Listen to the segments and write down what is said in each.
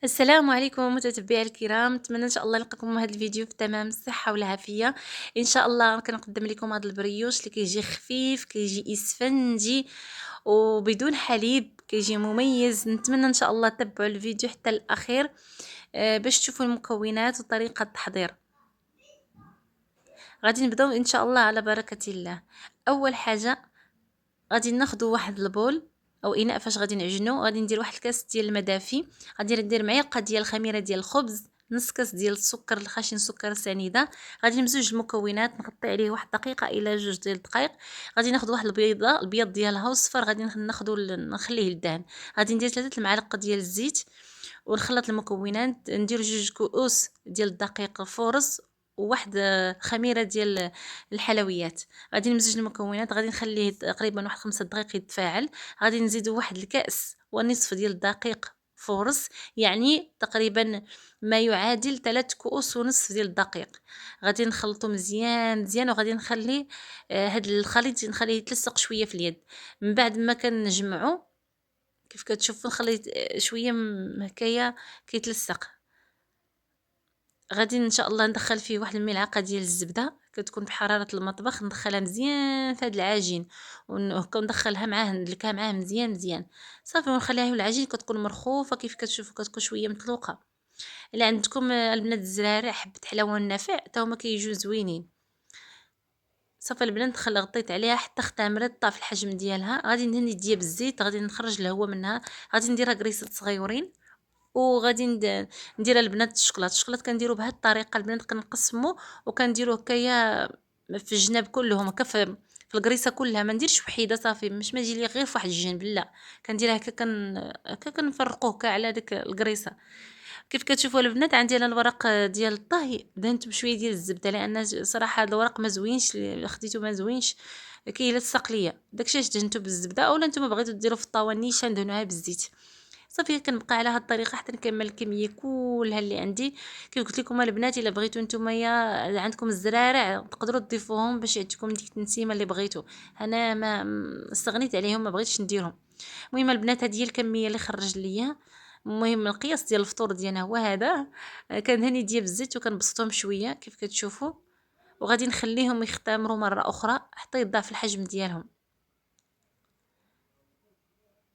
السلام عليكم متتبعي الكرام، نتمنى ان شاء الله نلقاكم هذا الفيديو في تمام الصحه والعافيه. ان شاء الله كنقدم لكم هذا البريوش اللي كيجي خفيف، كيجي اسفنجي وبدون حليب، كيجي مميز. نتمنى ان شاء الله تتبعوا الفيديو حتى الاخير باش تشوفوا المكونات وطريقه التحضير. غادي نبداو ان شاء الله على بركه الله. اول حاجه غادي ناخذ واحد البول او اناء فاش غادي نعجنو، غادي ندير واحد الكاس ديال الماء دافي، غادي ندير معلقه ديال الخميره ديال الخبز، نص كاس ديال السكر الخشن سكر سنيده. غادي نمزوج المكونات، نغطي عليه واحد دقيقه الى 2 ديال الدقائق. غادي ناخذ واحد البيضه، البيض ديالها والصفر غادي ناخذو نخليه يدهن. غادي ندير 3 المعالق ديال الزيت ونخلط المكونات. ندير 2 كؤوس ديال الدقيق فورص وواحد خميره ديال الحلويات. غادي نمزج المكونات، غادي نخليه تقريبا واحد 5 دقائق يتفاعل. غادي نزيدو واحد الكاس ونصف ديال الدقيق فورص، يعني تقريبا ما يعادل 3 كؤوس ونصف ديال الدقيق. غادي نخلطو مزيان مزيان وغادي نخلي هاد الخليط نخليه يتلصق شويه في اليد. من بعد ما كنجمعو كيف كتشوفوا نخليه شويه هكايا كيتلصق. غادي ان شاء الله ندخل فيه واحد الملعقه ديال الزبده كتكون بحراره المطبخ، ندخلها مزيان في هذا العجين وندخلها معاه، ندلكها معاه مزيان مزيان صافي، ونخليها. العجين كتكون مرخوفه كيف كتشوفوا، كتكون شويه مطلوقه. الا عندكم البنات الزرارع حبه حلاوه النافع حتى هما كيجيو زوينين. صافي البنات غطيت عليها حتى اختمرت، طاف الحجم ديالها. غادي ندهن يديا بالزيت، غادي نخرج الهواء منها، غادي نديرها كريسات صغيورين. وغادي ندير البنات الشكلاط كنديرو بهذه الطريقه البنات، كنقسمو وكنديرو هكايا في الجناب كلهم هكا في الكريسه كلها. ما نديرش وحيده صافي، مش ما يجي لي غير في واحد الجنب، لا كنديرها هكا هكا كنفرقوه هكا على ديك الكريسه. كيف كتشوفوا البنات عندي انا الورق ديال الطهي دهنته بشويه ديال الزبده، لان صراحه هذا الورق ما زوينش، خديته ما زوينش كيلصق ليا. داكشي علاش دهنته بالزبده، اولا نتوما بغيتو ديروا في الطاوه نيشان ندهنوها بالزيت. صافي كنبقى على هاد الطريقه حتى نكمل الكميه كلها اللي عندي. كيف قلت لكم البنات، الا بغيتو نتوما عندكم الزرارع تقدروا تضيفوهم باش يعطيكم ديك التنسيمه اللي بغيتو. انا ما استغنيت عليهم، ما بغيتش نديرهم. المهم البنات هذه هي الكميه اللي خرج ليا. المهم القياس ديال الفطور ديالنا هو هذا. كندهن يديا بالزيت وكنبسطهم شويه كيف كتشوفوا، وغادي نخليهم يختمروا مره اخرى حتى يضاعف الحجم ديالهم.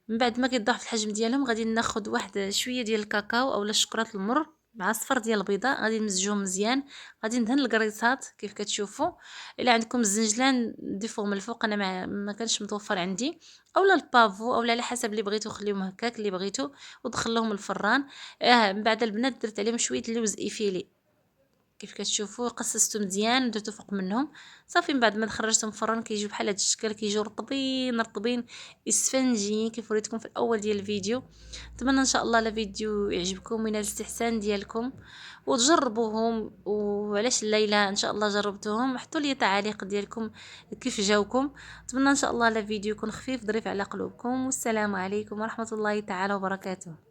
من بعد ما كيضاعف الحجم ديالهم غادي ناخذ واحد شويه ديال الكاكاو اولا الشكرات المر مع صفر ديال البيضه، غادي نمزجوهم مزيان. غادي ندهن الكريسات كيف كتشوفوا. الا عندكم الزنجلان ضيفوه من الفوق، انا ما كانش متوفر عندي، اولا البافو اولا على حسب اللي بغيتو، خليهم هكاك اللي بغيتو ودخلوهم الفران. من بعد البنات درت عليهم شويه اللوز ايفيلي كيف كتشوفوا، قصصتو مزيان ودرتو فوق منهم. صافي من بعد ما خرجتهم من الفران كيجيو بحال هاد الشكل، كيجيو رطبين رطبين اسفنجيين كيف وريتكم في الاول ديال الفيديو. نتمنى ان شاء الله الفيديو يعجبكم وينال الاستحسان ديالكم وتجربوهم. وعلاش الليله ان شاء الله جربتوهم، حطوا لي تعاليق ديالكم كيف جاوكم. نتمنى ان شاء الله الفيديو يكون خفيف ظريف على قلوبكم. والسلام عليكم ورحمه الله تعالى وبركاته.